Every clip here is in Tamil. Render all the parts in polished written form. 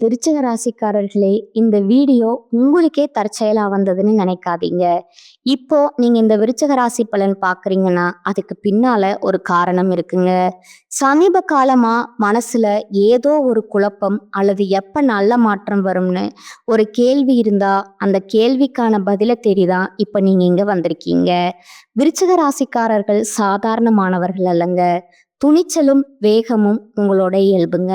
விருச்சிக ராசிக்காரர்களே, இந்த வீடியோ உங்களுக்கே தற்செயலா வந்ததுன்னு நினைக்காதீங்க. இப்போ நீங்க இந்த விருச்சிக ராசி பலன் பார்க்குறீங்கன்னா, அதுக்கு பின்னால ஒரு காரணம் இருக்குங்க. சமீப காலமா மனசுல ஏதோ ஒரு குழப்பம் அல்லது எப்ப நல்ல மாற்றம் வரும்னு ஒரு கேள்வி இருந்தா, அந்த கேள்விக்கான பதில தேடி தான் இப்ப நீங்க இங்க வந்திருக்கீங்க. விருச்சிக ராசிக்காரர்கள் சாதாரணமானவர்கள் அல்லங்க. துணிச்சலும், வேகமும் உங்களோட இயல்புங்க.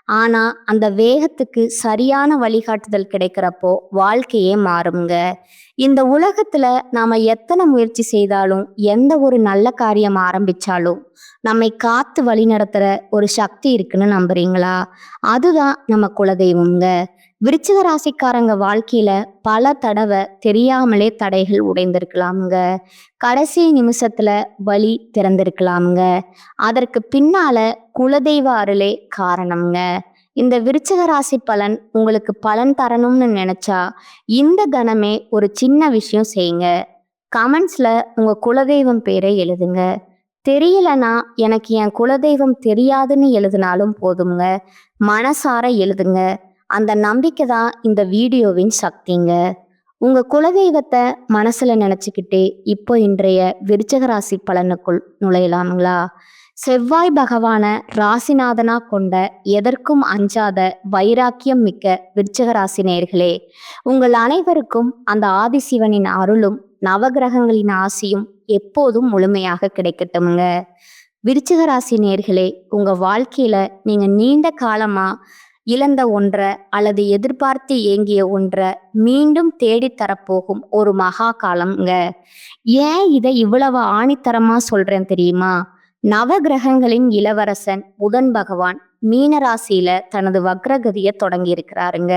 ஆனா, அந்த வேகத்துக்கு சரியான வழிகாட்டுதல் கிடைக்கிறப்போ வாழ்க்கையே மாறுங்க. இந்த உலகத்துல நாம எத்தனை முயற்சி செய்தாலும், எந்த ஒரு நல்ல காரியம் ஆரம்பிச்சாலும், நம்மை காத்து வழிநடத்துற ஒரு சக்தி இருக்குன்னு நம்புறீங்களா? அதுதான் நம்ம குலதெய்வம்ங்க. விருச்சிக ராசிக்காரங்க வாழ்க்கையில பல தடவை தெரியாமலே தடைகள் உடைந்திருக்கலாமுங்க. கடைசி நிமிஷத்துல வழி திறந்திருக்கலாமுங்க. அதற்கு பின்னால குலதெய்வ அருளே காரணம்ங்க. இந்த விருச்சிக ராசி பலன் உங்களுக்கு பலன் தரணும்னு நினைச்சா இந்த கணமே ஒரு சின்ன விஷயம் செய்யுங்க. கமெண்ட்ஸ்ல உங்க குலதெய்வம் பேரை எழுதுங்க. தெரியலனா எனக்கு என் குலதெய்வம் தெரியாதுன்னு எழுதினாலும் போதுங்க. மனசார எழுதுங்க. அந்த நம்பிக்கை தான் இந்த வீடியோவின் சக்திங்க. உங்க குலதெய்வத்தை மனசுல நினைச்சுக்கிட்டே இப்போ இன்றைய விருச்சிக ராசி பலனுக்குள் நுழையலாங்களா? செவ்வாய் பகவான ராசிநாதனா கொண்ட எதற்கும் அஞ்சாத வைராக்கியம் மிக்க விருச்சிக ராசி நேயர்களே, உங்கள் அனைவருக்கும் அந்த ஆதிசிவனின் அருளும் நவகிரகங்களின் ஆசியும் எப்போதும் முழுமையாக கிடைக்கட்டும்ங்க. விருச்சிக ராசி நேயர்களே, உங்க வாழ்க்கையில நீங்க நீண்ட காலமா இழந்த ஒன்றை அல்லது எதிர்பார்த்து ஏங்கிய ஒன்றை மீண்டும் தேடித் தரப்போகும் ஒரு மகா காலம்ங்க. ஏன் இதை இவ்வளவு ஆணித்தரமா சொல்றேன் தெரியுமா? நவகிரகங்களின் இளவரசன் புதன் பகவான் மீன ராசியில தனது வக்ரகதியை தொடங்கி இருக்கிறாருங்க.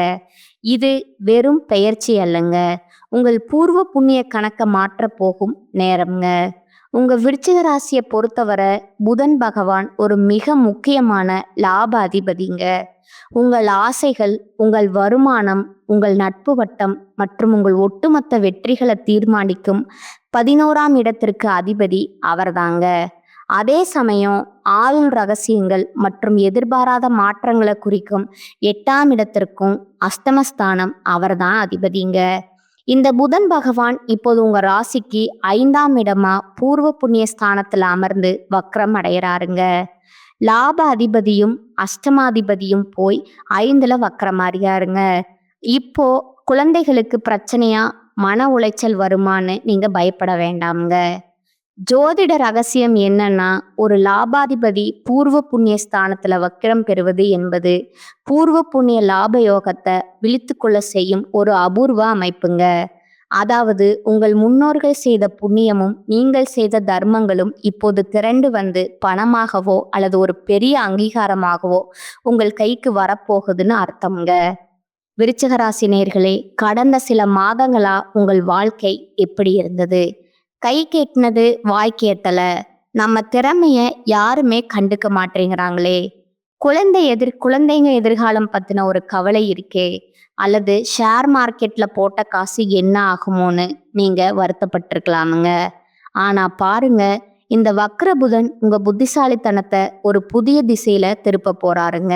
இது வெறும் பெயர்ச்சி அல்லங்க, உங்கள் பூர்வ புண்ணிய கணக்க மாற்ற போகும் நேரம்ங்க. உங்க விருச்சிக ராசியை பொறுத்தவரை புதன் பகவான் ஒரு மிக முக்கியமான லாப அதிபதிங்க. உங்கள் ஆசைகள், உங்கள் வருமானம், உங்கள் நட்பு வட்டம் மற்றும் உங்கள் ஒட்டுமொத்த வெற்றிகளை தீர்மானிக்கும் 11ஆம் இடத்திற்கு அதிபதி அவர்தாங்க. அதே சமயம் ஆயுள் ரகசியங்கள் மற்றும் எதிர்பாராத மாற்றங்களை குறிக்கும் 8ஆம் இடத்திற்கும் அஷ்டமஸ்தானம் அவர்தான் அதிபதிங்க. இந்த புதன் பகவான் இப்போது உங்க ராசிக்கு 5ஆம் இடமா பூர்வ புண்ணிய ஸ்தானத்துல அமர்ந்து வக்ரம் அடைகிறாருங்க. லாப அதிபதியும் அஷ்டமாதிபதியும் போய் 5ல வக்ரமாறியாருங்க. இப்போ குழந்தைகளுக்கு பிரச்சனையா, மன உளைச்சல் வருமானு நீங்க பயப்பட வேண்டாம்ங்க. ஜோதிட ரகசியம் என்னன்னா, ஒரு லாபாதிபதி பூர்வ புண்ணிய ஸ்தானத்துல வக்கிரம் பெறுவது என்பது பூர்வ புண்ணிய லாப யோகத்தை விழித்து கொள்ள செய்யும் ஒரு அபூர்வ அமைப்புங்க. அதாவது உங்கள் முன்னோர்கள் செய்த புண்ணியமும் நீங்கள் செய்த தர்மங்களும் இப்போது திரண்டு வந்து பணமாகவோ அல்லது ஒரு பெரிய அங்கீகாரமாகவோ உங்கள் கைக்கு வரப்போகுதுன்னு அர்த்தம்ங்க. விருச்சிக ராசி நேயர்களே, கடந்த சில மாதங்களா உங்கள் வாழ்க்கை எப்படி இருந்தது? கை கேட்டினது வாய் கேட்டல. நம்ம திறமைய யாருமே கண்டுக்க மாட்டேங்கிறாங்களே. குழந்தைங்க எதிர்காலம் பத்தின ஒரு கவலை இருக்கே, அல்லது ஷேர் மார்க்கெட்ல போட்ட காசு என்ன ஆகுமோன்னு நீங்க வருத்தப்பட்டிருக்கலாமுங்க. ஆனா பாருங்க, இந்த வக்ர புதன் உங்க புத்திசாலித்தனத்தை ஒரு புதிய திசையில திருப்ப போறாருங்க.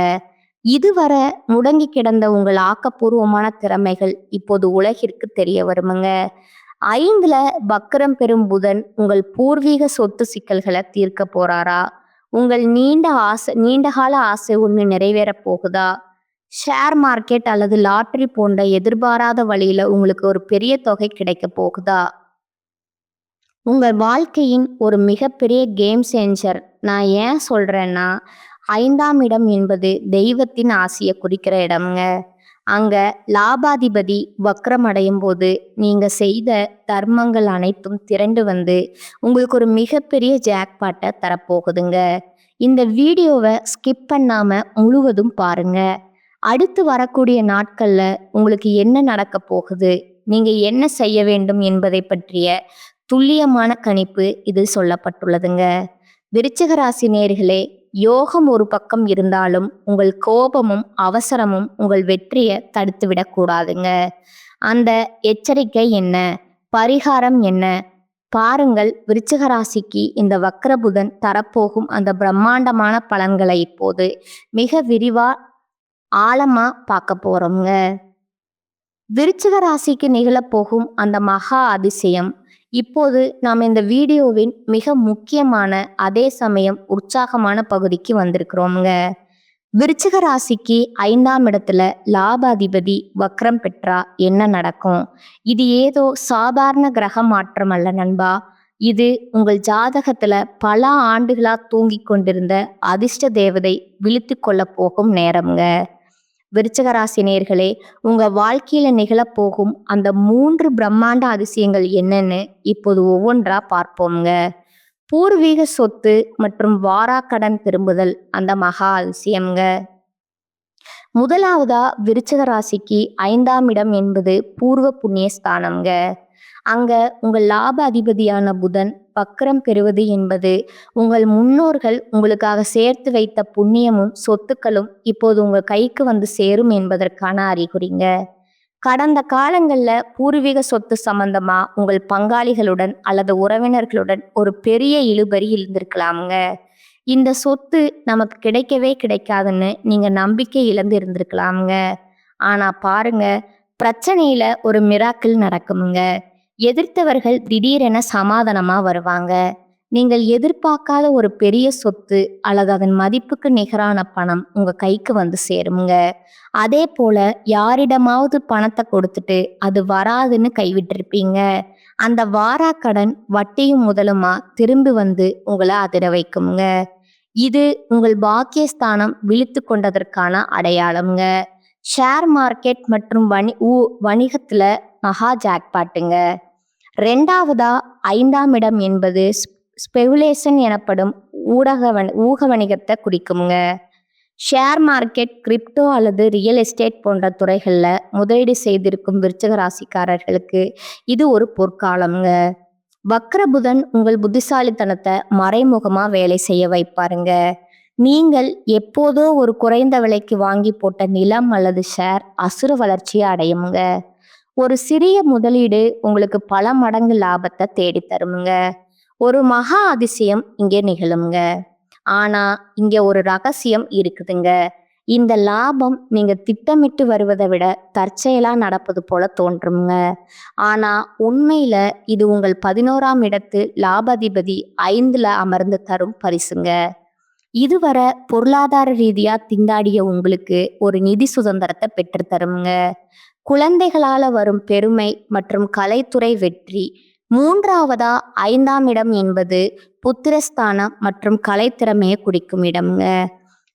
இதுவரை முடங்கி கிடந்த உங்கள் ஆக்கப்பூர்வமான திறமைகள் இப்போது உலகிற்கு தெரிய வருமுங்க. 5ல வக்ரம் பெறும் புதன் உங்கள் பூர்வீக சொத்து சிக்கல்களை தீர்க்க போறாரா? உங்கள் நீண்டகால ஆசை ஒன்று நிறைவேற போகுதா? ஷேர் மார்க்கெட் அல்லது லாட்டரி போன்ற எதிர்பாராத வழியில உங்களுக்கு ஒரு பெரிய தொகை கிடைக்க போகுதா? உங்கள் வாழ்க்கையின் ஒரு மிகப்பெரிய கேம் சேஞ்சர். நான் ஏன் சொல்றேன்னா, 5ஆம் இடம் என்பது தெய்வத்தின் ஆசையை குறிக்கிற இடம்ங்க. அங்க லாபாதிபதி வக்ரம் அடையும் போது நீங்க செய்த தர்மங்கள் அனைத்தும் திரண்டு வந்து உங்களுக்கு ஒரு மிகப்பெரிய ஜாக்பாட்டை தரப்போகுதுங்க. இந்த வீடியோவை ஸ்கிப் பண்ணாம முழுவதும் பாருங்க. அடுத்து வரக்கூடிய நாட்கள்ல உங்களுக்கு என்ன நடக்க போகுது, நீங்க என்ன செய்ய வேண்டும் என்பதை பற்றிய துல்லியமான கணிப்பு இதில் சொல்லப்பட்டுள்ளதுங்க. விருச்சிக ராசி நேயர்களே, யோகம் ஒரு பக்கம் இருந்தாலும் உங்கள் கோபமும் அவசரமும் உங்கள் வெற்றியை தடுத்து விடக்கூடாதுங்க. அந்த எச்சரிக்கை என்ன, பரிகாரம் என்ன? பாருங்கள், விருச்சிக ராசிக்கு இந்த வக்ர புதன் தரப்போகும் அந்த பிரம்மாண்டமான பலன்களை இப்போது மிக விரிவா ஆழமா பார்க்க போறோங்க. விருச்சிக ராசிக்கு நிகழப்போகும் அந்த மகா அதிசயம் இப்போது நாம் இந்த வீடியோவின் மிக முக்கியமான அதே சமயம் உற்சாகமான பகுதிக்கு வந்திருக்கிறோம்ங்க. விருச்சிக ராசிக்கு 5ஆம் இடத்துல லாபாதிபதி வக்ரம் பெற்றா என்ன நடக்கும்? இது ஏதோ சாதாரண கிரக மாற்றம் அல்ல நண்பா. இது உங்கள் ஜாதகத்துல பல ஆண்டுகளா தூங்கிக் கொண்டிருந்த அதிர்ஷ்ட தேவதை விழித்து கொள்ள போகும் நேரம்ங்க. விருச்சிக ராசி நேயர்களே, உங்க வாழ்க்கையில நிகழப்போகும் அந்த 3 பிரம்மாண்ட அதிசயங்கள் என்னன்னு இப்போது ஒவ்வொன்றா பார்ப்போம்ங்க. பூர்வீக சொத்து மற்றும் வாராக்கடன் திரும்புதல் அந்த மகா அதிசயம்ங்க. முதலாவதா விருச்சிக ராசிக்கு 5ஆம் இடம் என்பது பூர்வ புண்ணிய ஸ்தானம்ங்க. அங்க உங்கள் லாப அதிபதியான புதன் வக்ரம் பெறுவது என்பது உங்கள் முன்னோர்கள் உங்களுக்காக சேர்த்து வைத்த புண்ணியமும் சொத்துக்களும் இப்போது உங்க கைக்கு வந்து சேரும் என்பதற்கான அறிகுறிங்க. கடந்த காலங்கள்ல பூர்வீக சொத்து சம்பந்தமா உங்கள் பங்காளிகளுடன் அல்லது உறவினர்களுடன் ஒரு பெரிய இழுபறி இருந்திருக்கலாமுங்க. இந்த சொத்து நமக்கு கிடைக்கவே கிடைக்காதுன்னு நீங்க நம்பிக்கை இழந்து இருந்திருக்கலாமுங்க. ஆனா பாருங்க, பிரச்சனையில ஒரு மிராக்கிள் நடக்குமுங்க. எதிர்த்தவர்கள் திடீரென சமாதானமா வருவாங்க. நீங்கள் எதிர்பார்க்காத ஒரு பெரிய சொத்து அல்லது அதன் மதிப்புக்கு நிகரான பணம் உங்க கைக்கு வந்து சேருங்க. அதே போல யாரிடமாவது பணத்தை கொடுத்துட்டு அது வராதுன்னு கைவிட்டிருப்பீங்க. அந்த வாராக்கடன் வட்டியும் முதலுமா திரும்பி வந்து உங்களை அதிர வைக்குங்க. இது உங்கள் பாக்கியஸ்தானம் விழித்து கொண்டதற்கான அடையாளம்ங்க. ஷேர் மார்க்கெட் மற்றும் வணிகத்துல மகா ஜாக்பாட்டுங்க. 2ஆவதா 5ஆம் இடம் என்பது ஸ்பெகுலேஷன் எனப்படும் ஊக வணிகத்தை குறிக்குங்க. ஷேர் மார்க்கெட், கிரிப்டோ அல்லது ரியல் எஸ்டேட் போன்ற துறைகள்ல முதலீடு செய்திருக்கும் விருச்சிக ராசிக்காரர்களுக்கு இது ஒரு பொற்காலம்ங்க. வக்ரபுதன் உங்கள் புத்திசாலித்தனத்தை மறைமுகமா வேலை செய்ய வைப்பாருங்க. நீங்கள் எப்போதோ ஒரு குறைந்த விலைக்கு வாங்கி போட்ட நிலம் அல்லது ஷேர் அசுர வளர்ச்சியை அடையுங்க. ஒரு சிறிய முதலீடு உங்களுக்கு பல மடங்கு லாபத்தை தேடி தருமுங்க. ஒரு மகா அதிசயம் இங்கே நிகழுங்க. ஆனா இங்க ஒரு ரகசியம் இருக்குதுங்க. இந்த லாபம் நீங்க திட்டமிட்டு வருவதை விட தற்செயலா நடப்பது போல தோன்றுங்க. ஆனா உண்மையில இது உங்கள் 11ஆம் இடத்து லாபாதிபதி 5ல அமர்ந்து தரும் பரிசுங்க. இதுவரை பொருளாதார ரீதியா திண்டாடிய உங்களுக்கு ஒரு நிதி சுதந்திரத்தை பெற்று தருங்க. குழந்தைகளால வரும் பெருமை மற்றும் கலைத்துறை வெற்றி. 3ஆவதா 5ஆம் இடம் என்பது புத்திரஸ்தானம் மற்றும் கலைத்திறமையை குறிக்கும் இடம்ங்க.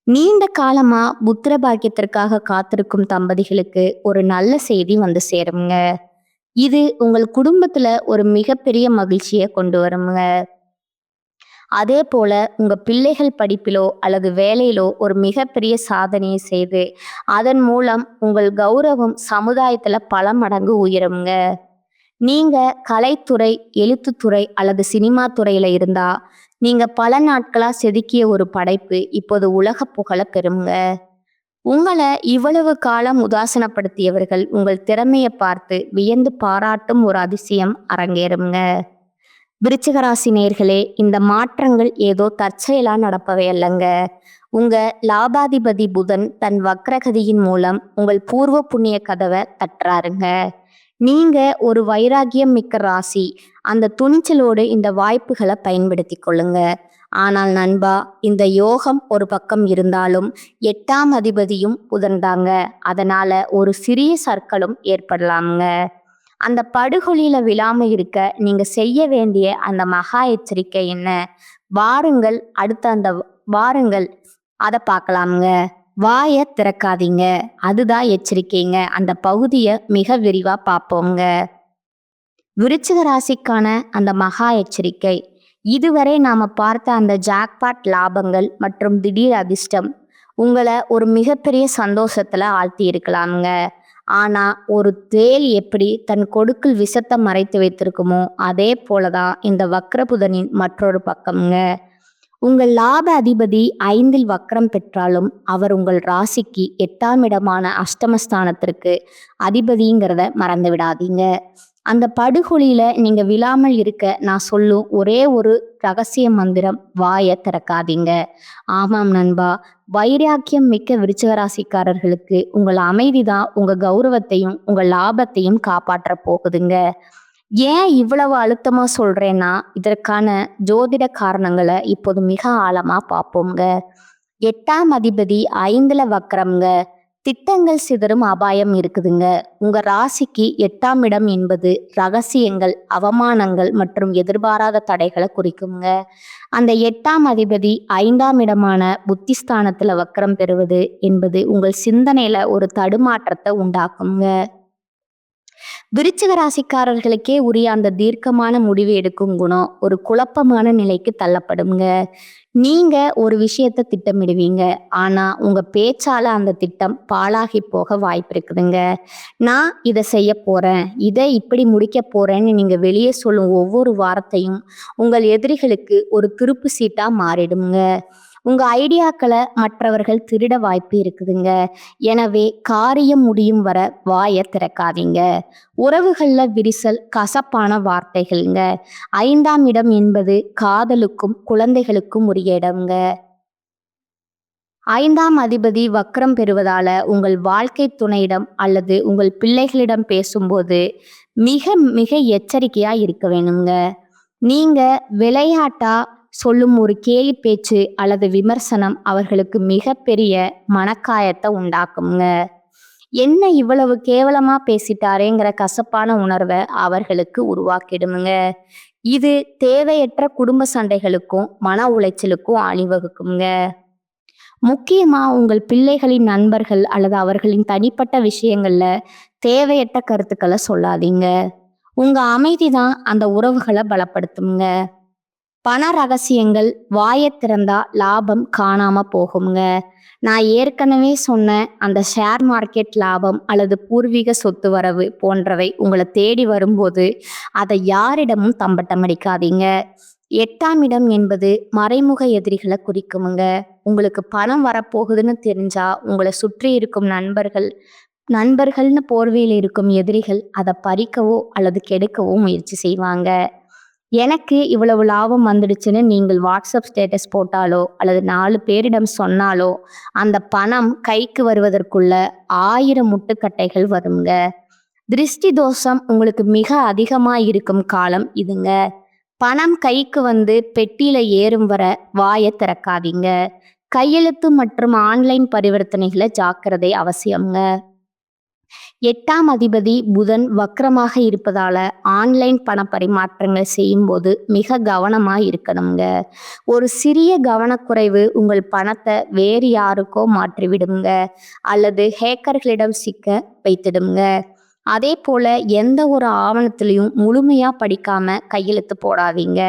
நீண்ட காலமா புத்திர பாக்கியத்திற்காக காத்திருக்கும் தம்பதிகளுக்கு ஒரு நல்ல செய்தி வந்து சேருங்க. இது உங்கள் குடும்பத்துல ஒரு மிகப்பெரிய மகிழ்ச்சியை கொண்டு வருங்க. அதே போல உங்க பிள்ளைகள் படிப்பிலோ அல்லது வேலையிலோ ஒரு மிகப்பெரிய சாதனையை செய்து அதன் மூலம் உங்கள் கௌரவம் சமுதாயத்துல பல மடங்கு உயருங்க. நீங்க கலைத்துறை, எழுத்துத்துறை அல்லது சினிமா துறையில இருந்தா நீங்க பல நாட்களா செதுக்கிய ஒரு படைப்பு இப்போது உலக புகழ பெறுங்க. உங்களை இவ்வளவு காலம் உதாசனப்படுத்தியவர்கள் உங்கள் திறமையை பார்த்து வியந்து பாராட்டும் ஒரு அதிசயம் அரங்கேறுங்க. விருச்சிக ராசி நேயர்களே, இந்த மாற்றங்கள் ஏதோ தற்செயலா நடப்பவை அல்லங்க. உங்க லாபாதிபதி புதன் தன் வக்ரகதியின் மூலம் உங்கள் பூர்வ புண்ணிய கதவை தட்டுறாருங்க. நீங்க ஒரு வைராகியம் மிக்க ராசி. அந்த துணிச்சலோடு இந்த வாய்ப்புகளை பயன்படுத்தி கொள்ளுங்க. ஆனால் நண்பா, இந்த யோகம் ஒரு பக்கம் இருந்தாலும் 8ஆம் அதிபதியும் புதன்தாங்க. அதனால ஒரு சிறிய சர்க்கலும் ஏற்படலாமுங்க. அந்த படுகொலியில விழாம இருக்க நீங்க செய்ய வேண்டிய அந்த மகா எச்சரிக்கை என்ன? வாருங்கள் அதை பார்க்கலாமுங்க. வாயை திறக்காதீங்க, அதுதான் எச்சரிக்கைங்க. அந்த பகுதியை மிக விரிவா பார்ப்போங்க. விருச்சிக ராசிக்கான அந்த மகா எச்சரிக்கை. இதுவரை நாம பார்த்த அந்த ஜாக்பாட் லாபங்கள் மற்றும் திடீர் அதிர்ஷ்டம் உங்களை ஒரு மிகப்பெரிய சந்தோஷத்துல ஆழ்த்தி இருக்கலாமுங்க. ஆனா ஒரு தேள் எப்படி தன் கொடுக்கில் விஷத்தை மறைத்து வைத்திருக்குமோ அதே போலதான் இந்த வக்ரபுதனின் மற்றொரு பக்கம்ங்க. உங்கள் லாப அதிபதி 5ல் வக்ரம் பெற்றாலும் அவர் உங்கள் ராசிக்கு 8ஆம் இடமான அஷ்டமஸ்தானத்திற்கு அதிபதிங்கிறத மறந்து விடாதீங்க. அந்த படுகொலியில நீங்க விழாமல் இருக்க நான் சொல்லும் ஒரே ஒரு ரகசிய மந்திரம், வாயை திறக்காதீங்க. ஆமாம் நண்பா, வைராக்கியம் மிக்க விருச்சிக ராசிக்காரர்களுக்கு உங்கள் அமைதிதான் உங்க கௌரவத்தையும் உங்க லாபத்தையும் காப்பாற்ற போகுதுங்க. ஏன் இவ்வளவு அழுத்தமா சொல்றேன்னா, இதற்கான ஜோதிட காரணங்களை இப்போது மிக ஆழமா பார்ப்போங்க. 8ஆம் அதிபதி 5ல வக்ரம்ங்க. திட்டங்கள் சிதறும் அபாயம் இருக்குதுங்க. உங்க ராசிக்கு 8ஆம் இடம் என்பது ரகசியங்கள், அவமானங்கள் மற்றும் எதிர்பாராத தடைகளை குறிக்குங்க. அந்த 8ஆம் அதிபதி 5ஆம் இடமான புத்திஸ்தானத்துல வக்ரம் பெறுவது என்பது உங்கள் சிந்தனையில ஒரு தடுமாற்றத்தை உண்டாக்குங்க. விருச்சிக ராசிக்காரர்களுக்கே உரிய அந்த தீர்க்கமான முடிவு எடுக்கும் குணம் ஒரு குழப்பமான நிலைக்கு தள்ளப்படுங்க. நீங்க ஒரு விஷயத்தை திட்டமிடுவீங்க, ஆனா உங்க பேச்சால அந்த திட்டம் பாழாகி போக வாய்ப்பு இருக்குதுங்க. நான் இதை செய்ய போறேன், இதை இப்படி முடிக்க போறேன்னு நீங்க வெளியே சொல்லும் ஒவ்வொரு வார்த்தையும் உங்கள் எதிரிகளுக்கு ஒரு திருப்பு சீட்டா மாறிடுங்க. உங்க ஐடியாக்களை மற்றவர்கள் திருட வாய்ப்பு இருக்குதுங்க. எனவே காரியம் முடியும் வர வாயை திறக்காதீங்க. உறவுகள்ல விரிசல், கசப்பான வார்த்தைகள்ங்க. 5ஆம் இடம் என்பது காதலுக்கும் குழந்தைகளுக்கும் உரிய இடம்ங்க. 5ஆம் அதிபதி வக்ரம் பெறுவதால உங்கள் வாழ்க்கை துணையிடம் அல்லது உங்கள் பிள்ளைகளிடம் பேசும்போது மிக மிக எச்சரிக்கையா இருக்க வேணுங்க. நீங்க விளையாட்டா சொல்லும் ஒரு கேலி பேச்சு அல்லது விமர்சனம் அவர்களுக்கு மிகப்பெரிய மனக்காயத்தை உண்டாக்குங்க. என்ன இவ்வளவு கேவலமா பேசிட்டாரேங்கிற கசப்பான உணர்வை அவர்களுக்கு உருவாக்கிடுமுங்க. இது தேவையற்ற குடும்ப சண்டைகளுக்கும் மன உளைச்சலுக்கும் அணிவகுக்குங்க. முக்கியமா உங்கள் பிள்ளைகளின் நண்பர்கள் அல்லது அவர்களின் தனிப்பட்ட விஷயங்கள்ல தேவையற்ற கருத்துக்களை சொல்லாதீங்க. உங்க அமைதிதான் அந்த உறவுகளை பலப்படுத்துங்க. பண ரகசியங்கள் வாயை திறந்தா லாபம் காணாம போகுங்க. நான் ஏற்கனவே சொன்ன அந்த ஷேர் மார்க்கெட் லாபம் அல்லது பூர்வீக சொத்து வரவு போன்றவை உங்களை தேடி வரும்போது அதை யாரிடமும் தம்பட்டம் அடிக்காதீங்க. 8ஆம் இடம் என்பது மறைமுக எதிரிகளை குறிக்குமுங்க. உங்களுக்கு பணம் வரப்போகுதுன்னு தெரிஞ்சா உங்களை சுற்றி இருக்கும் நண்பர்கள்னு போர்வையில் இருக்கும் எதிரிகள் அதை பறிக்கவோ அல்லது கெடுக்கவோ முயற்சி செய்வாங்க. எனக்கு இவ்வளவு லாபம் வந்துடுச்சுன்னு நீங்கள் வாட்ஸ்அப் ஸ்டேட்டஸ் போட்டாலோ அல்லது 4 பேரிடம் சொன்னாலோ அந்த பணம் கைக்கு வருவதற்குள்ள 1000 முட்டுக்கட்டைகள் வருங்க. திருஷ்டி தோஷம் உங்களுக்கு மிக அதிகமா இருக்கும் காலம் இதுங்க. பணம் கைக்கு வந்து பெட்டியில ஏறும் வர வாயை திறக்காதீங்க. கையெழுத்து மற்றும் ஆன்லைன் பரிவர்த்தனைகளை ஜாக்கிரதை அவசியம்ங்க. 8ஆம் அதிபதி புதன் வக்ரமாக இருப்பதால ஆன்லைன் பண பரிமாற்றங்கள் செய்யும்போது மிக கவனமா இருக்கணுங்க. ஒரு சிறிய கவனக்குறைவு உங்கள் பணத்தை வேறு யாருக்கோ மாற்றிவிடுங்க அல்லது ஹேக்கர்களிடம் சிக்க வைத்திடுங்க. அதே போல எந்த ஒரு ஆவணத்திலையும் முழுமையா படிக்காம கையெழுத்து போடாதீங்க.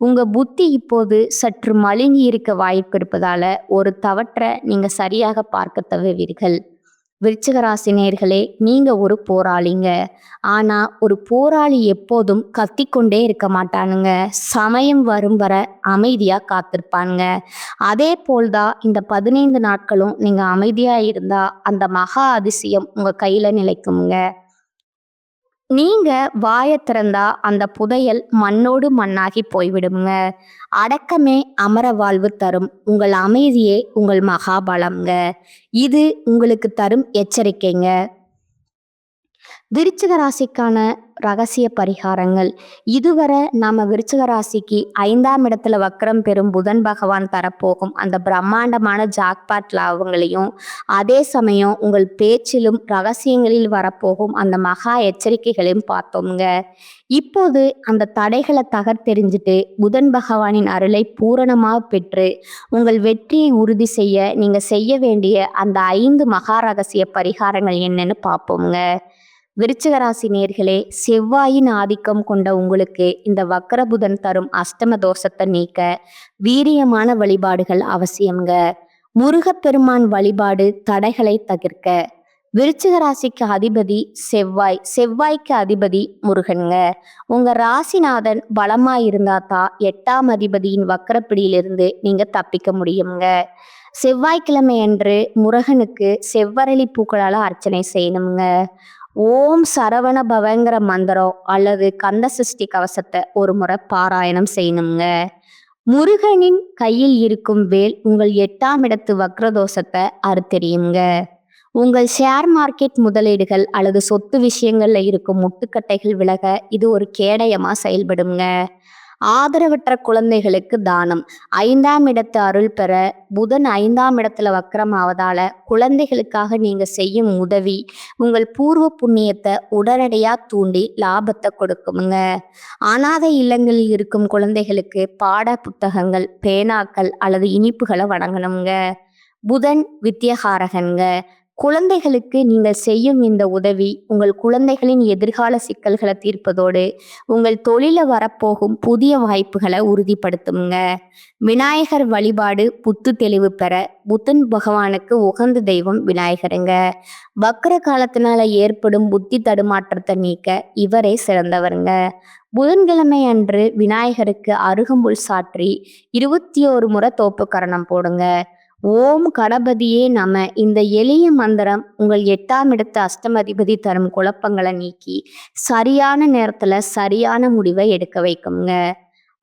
உங்க புத்தி இப்போது சற்று மழுங்கி இருக்க வாய்ப்பு இருப்பதால ஒரு தவற்றை நீங்க சரியாக பார்க்க தவறுவீர்கள். விருச்சிக ராசி நேயர்களே, நீங்க ஒரு போராளிங்க. ஆனா ஒரு போராளி எப்போதும் கத்திக்கொண்டே இருக்க மாட்டானுங்க. சமயம் வரும் வர அமைதியா காத்திருப்பானுங்க. அதே போல்தான் இந்த 15 நாட்களும் நீங்க அமைதியா இருந்தா அந்த மகா அதிசயம் உங்க கையில நிலைக்குங்க. நீங்க வாயை திறந்தா அந்த புதையல் மண்ணோடு மண்ணாகி போய்விடுங்க. அடக்கமே அமர வாழ்வு தரும். உங்கள் அமைதியே உங்கள் மகாபலம்ங்க. இது உங்களுக்கு தரும் எச்சரிக்கைங்க. விருச்சிக ராசிக்கான ரகசிய பரிகாரங்கள். இதுவரை நாம விருச்சிக ராசிக்கு 5ஆம் இடத்துல வக்ரம் பெறும் புதன் பகவான் தரப்போகும் அந்த பிரம்மாண்டமான ஜாக்பாட் லாபங்களையும், அதே சமயம் உங்கள் பேச்சிலும் ரகசியங்களில் வரப்போகும் அந்த மகா எச்சரிக்கைகளையும் பார்த்தோம்ங்க. இப்போது அந்த தடைகளை தகர்த்தெறிஞ்சிட்டு புதன் பகவானின் அருளை பூரணமாக பெற்று உங்கள் வெற்றியை உறுதி செய்ய நீங்க செய்ய வேண்டிய அந்த 5 மகா ரகசிய பரிகாரங்கள் என்னன்னு பார்ப்போம்ங்க. விருச்சிக ராசி நேயர்களே, செவ்வாயின் ஆதிக்கம் கொண்ட உங்களுக்கு இந்த வக்ர புதன் தரும் அஷ்டம தோஷத்தை நீக்க வீரியமான வழிபாடுகள் அவசியம்ங்க. முருகப்பெருமான் வழிபாடு தடைகளை தவிர்க்க. விருச்சிக ராசிக்கு அதிபதி செவ்வாய்க்கு அதிபதி முருகனுங்க. உங்க ராசிநாதன் பலமா இருந்தா தான் 8ஆம் அதிபதியின் வக்ரப்பிடியிலிருந்து நீங்க தப்பிக்க முடியுங்க. செவ்வாய்க்கிழமை அன்று முருகனுக்கு செவ்வரளி பூக்களால அர்ச்சனை செய்யணுங்க. ஓம் சரவண பவங்கிற மந்திரம் அல்லது கந்த சஷ்டி கவசத்தை ஒரு முறை பாராயணம் செய்யணுங்க. முருகனின் கையில் இருக்கும் வேல் உங்கள் 8ஆம் இடத்து வக்ரதோஷத்தை அறுத்தெறியுங்க. உங்கள் ஷேர் மார்க்கெட் முதலீடுகள் அல்லது சொத்து விஷயங்கள்ல இருக்கும் முட்டுக்கட்டைகள் விலக இது ஒரு கேடயமா செயல்படுங்க. ஆதரவற்ற குழந்தைகளுக்கு தானம். 5ஆம் இடத்து அருள் பெற புதன் 5ஆம் இடத்துல வக்ரமாவதால குழந்தைகளுக்காக நீங்க செய்யும் உதவி உங்கள் பூர்வ புண்ணியத்தை உடனடியா தூண்டி லாபத்தை கொடுக்குமுங்க. அனாதை இல்லங்களில் இருக்கும் குழந்தைகளுக்கு பாட புத்தகங்கள், பேனாக்கள் அல்லது இனிப்புகளை வழங்கணுங்க. புதன் வித்தியகாரகன்க. குழந்தைகளுக்கு நீங்கள் செய்யும் இந்த உதவி உங்கள் குழந்தைகளின் எதிர்கால சிக்கல்களை தீர்ப்பதோடு உங்கள் தொழில வரப்போகும் புதிய வாய்ப்புகளை உறுதிப்படுத்துங்க. விநாயகர் வழிபாடு புத்து தெளிவு பெற புதன் பகவானுக்கு உகந்த தெய்வம் விநாயகருங்க. வக்ர காலத்தினால ஏற்படும் புத்தி தடுமாற்றத்தை நீக்க இவரே சிறந்தவருங்க. புதன்கிழமை அன்று விநாயகருக்கு அருகம்புல் சாற்றி 21 முறை தோப்புக்கரணம் போடுங்க. ஓம் கணபதியே நம. இந்த எளிய மந்திரம் உங்கள் 8ஆம் இடத்து அஷ்டமதிபதி தரும் குழப்பங்களை நீக்கி சரியான நேரத்துல சரியான முடிவை எடுக்க வைக்குங்க.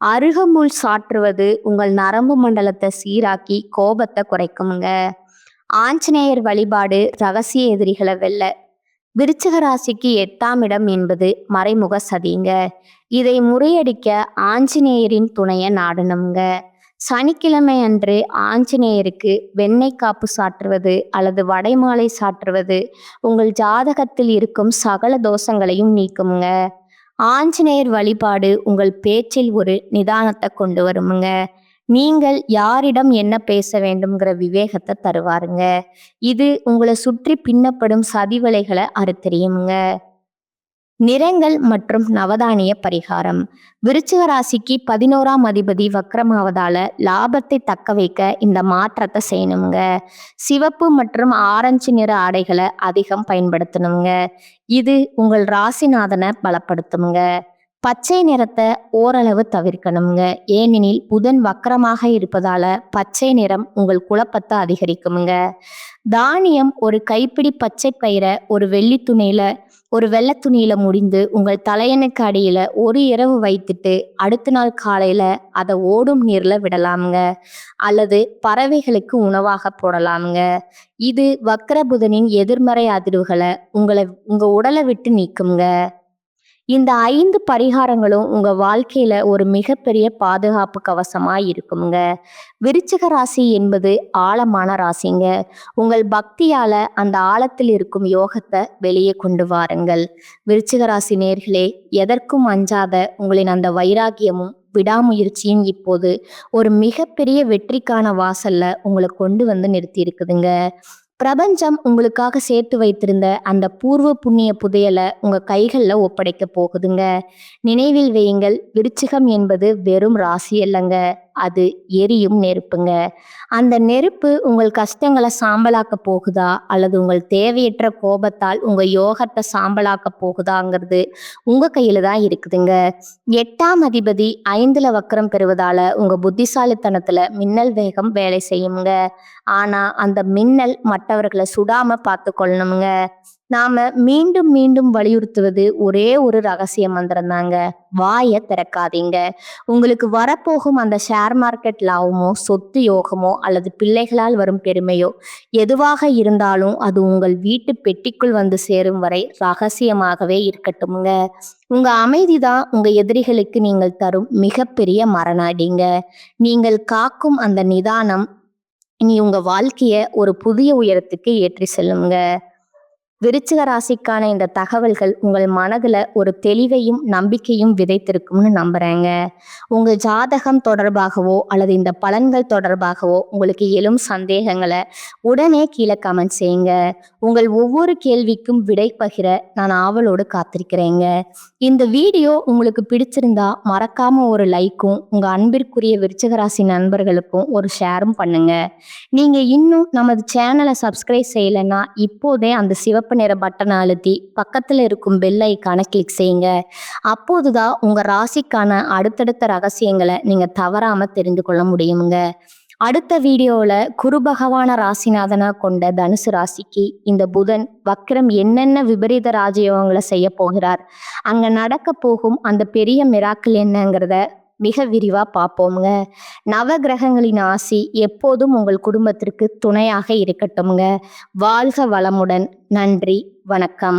அருகம்புல் சாற்றுவது உங்கள் நரம்பு மண்டலத்தை சீராக்கி கோபத்தை குறைக்குங்க. ஆஞ்சநேயர் வழிபாடு ரகசிய எதிரிகளை வெல்ல. விருச்சிக ராசிக்கு 8ஆம் இடம் என்பது மறைமுக சதிங்க. இதை முறியடிக்க ஆஞ்சநேயரின் துணையை நாடணுங்க. சனிக்கிழமை அன்று ஆஞ்சநேயருக்கு வெண்ணெய் காப்பு சாற்றுவது அல்லது வடைமாலை சாற்றுவது உங்கள் ஜாதகத்தில் இருக்கும் சகல தோஷங்களையும் நீக்குமுங்க. ஆஞ்சநேயர் வழிபாடு உங்கள் பேச்சில் ஒரு நிதானத்தை கொண்டு வருமுங்க. நீங்கள் யாரிடம் என்ன பேச வேண்டும்ங்கிற விவேகத்தை தருவாருங்க. இது உங்களை சுற்றி பின்னப்படும் சதிவலைகளை அறுத்தெறியுமுங்க. நிறங்கள் மற்றும் நவதானிய பரிகாரம். விருச்சிக ராசிக்கு 11ஆம் அதிபதி வக்ரமாவதால லாபத்தை தக்க வைக்க இந்த மாற்றத்தை செய்யணுங்க. சிவப்பு மற்றும் ஆரஞ்சு நிற ஆடைகளை அதிகம் பயன்படுத்தணுங்க. இது உங்கள் ராசிநாதனை பலப்படுத்துங்க. பச்சை நிறத்தை ஓரளவு தவிர்க்கணுங்க. ஏனெனில் புதன் வக்கரமாக இருப்பதால பச்சை நிறம் உங்கள் குழப்பத்தை அதிகரிக்குமுங்க. தானியம் ஒரு கைப்பிடி பச்சை பயிரை ஒரு வெள்ளை துணியில முடிந்து உங்கள் தலையணுக்கு அடியில ஒரு இரவு வைத்துட்டு அடுத்த நாள் காலையில அதை ஓடும் நீர்ல விடலாமுங்க. அல்லது பறவைகளுக்கு உணவாக போடலாமுங்க. இது வக்ர புதனின் எதிர்மறை அதிர்வுகளை உங்க உடலை விட்டு நீக்குங்க. இந்த 5 பரிகாரங்களும் உங்க வாழ்க்கையில ஒரு மிகப்பெரிய பாதுகாப்பு கவசமா இருக்குங்க. விருச்சிக ராசி என்பது ஆழமான ராசிங்க. உங்கள் பக்தியால அந்த ஆழத்தில் இருக்கும் யோகத்தை வெளியே கொண்டு வாருங்கள். விருச்சிக ராசி நேயர்களே, எதற்கும் அஞ்சாத உங்களின் அந்த வைராகியமும் விடாமுயற்சியும் இப்போது ஒரு மிகப்பெரிய வெற்றிக்கான வாசல்ல உங்களை கொண்டு வந்து நிறுத்தி இருக்குதுங்க. பிரபஞ்சம் உங்களுக்காக சேர்த்து வைத்திருந்த அந்த பூர்வ புண்ணிய புதையலை உங்க கைகள்ல ஒப்படைக்க போகுதுங்க. நினைவில் வையுங்கள், விருச்சிகம் என்பது வெறும் ராசி அல்லங்க, அது எரியும் நெருப்புங்க. அந்த நெருப்பு உங்கள் கஷ்டங்களை சாம்பலாக்க போகுதா அல்லது உங்கள் தேவையற்ற கோபத்தால் உங்க யோகத்தை சாம்பலாக்க போகுதாங்கிறது உங்க கையில தான் இருக்குதுங்க. 8ஆம் அதிபதி 5ல வக்கரம் பெறுவதால உங்க புத்திசாலித்தனத்துல மின்னல் வேகம் வேலை செய்யுங்க. ஆனா அந்த மின்னல் மற்றவர்களை சுடாம பார்த்து கொள்ளணுங்க. நாம மீண்டும் மீண்டும் வலியுறுத்துவது ஒரே ஒரு ரகசிய மந்திரம் தாங்க. வாயை திறக்காதீங்க. உங்களுக்கு வரப்போகும் அந்த ஷேர் மார்க்கெட் லாபமோ, சொத்து யோகமோ அல்லது பிள்ளைகளால் வரும் பெருமையோ எதுவாக இருந்தாலும் அது உங்கள் வீட்டு பெட்டிக்குள் வந்து சேரும் வரை ரகசியமாகவே இருக்கட்டும்ங்க. உங்க அமைதிதான் உங்க எதிரிகளுக்கு நீங்கள் தரும் மிகப்பெரிய மரணாடிங்க. நீங்கள் காக்கும் அந்த நிதானம் இனி உங்க வாழ்க்கைய ஒரு புதிய உயரத்துக்கு ஏற்றி செல்லுங்க. விருச்சிக ராசிக்கான இந்த தகவல்கள் உங்கள் மனதுல ஒரு தெளிவையும் நம்பிக்கையும் விதைத்திருக்கும்னு நம்புறேங்க. உங்க ஜாதகம் தொடர்பாகவோ அல்லது இந்த பலன்கள் தொடர்பாகவோ உங்களுக்கு எழும் சந்தேகங்களை உடனே கீழே கமெண்ட் செய்யுங்க. உங்கள் ஒவ்வொரு கேள்விக்கும் விடை பகிர நான் ஆவலோடு காத்திருக்கிறேங்க. இந்த வீடியோ உங்களுக்கு பிடிச்சிருந்தா மறக்காம ஒரு லைக்கும் உங்க அன்பிற்குரிய விருச்சிக ராசி நண்பர்களுக்கும் ஒரு ஷேரும் பண்ணுங்க. நீங்க இன்னும் நமது சேனலை சப்ஸ்கிரைப் செய்யலைன்னா இப்போதே அந்த சிவப்பு நிற பட்டனை அழுத்தி பக்கத்துல இருக்கும் பெல் ஐக்கானை கிளிக் செய்யுங்க. அப்போதுதான் உங்க ராசிக்கான அடுத்தடுத்த ரகசியங்களை நீங்க தவறாம தெரிந்து கொள்ள முடியுங்க. அடுத்த வீடியோவில் குரு பகவான ராசிநாதனா கொண்ட தனுசு ராசிக்கு இந்த புதன் வக்ரம் என்னென்ன விபரீத ராஜயோகங்களை செய்ய போகிறார், அங்கே நடக்க போகும் அந்த பெரிய மிராக்கிள் என்னங்கிறத மிக விரிவாக பார்ப்போமுங்க. நவ கிரகங்களின் ஆசி எப்போதும் உங்கள் குடும்பத்திற்கு துணையாக இருக்கட்டும்ங்க. வாழ்க வளமுடன். நன்றி, வணக்கம்.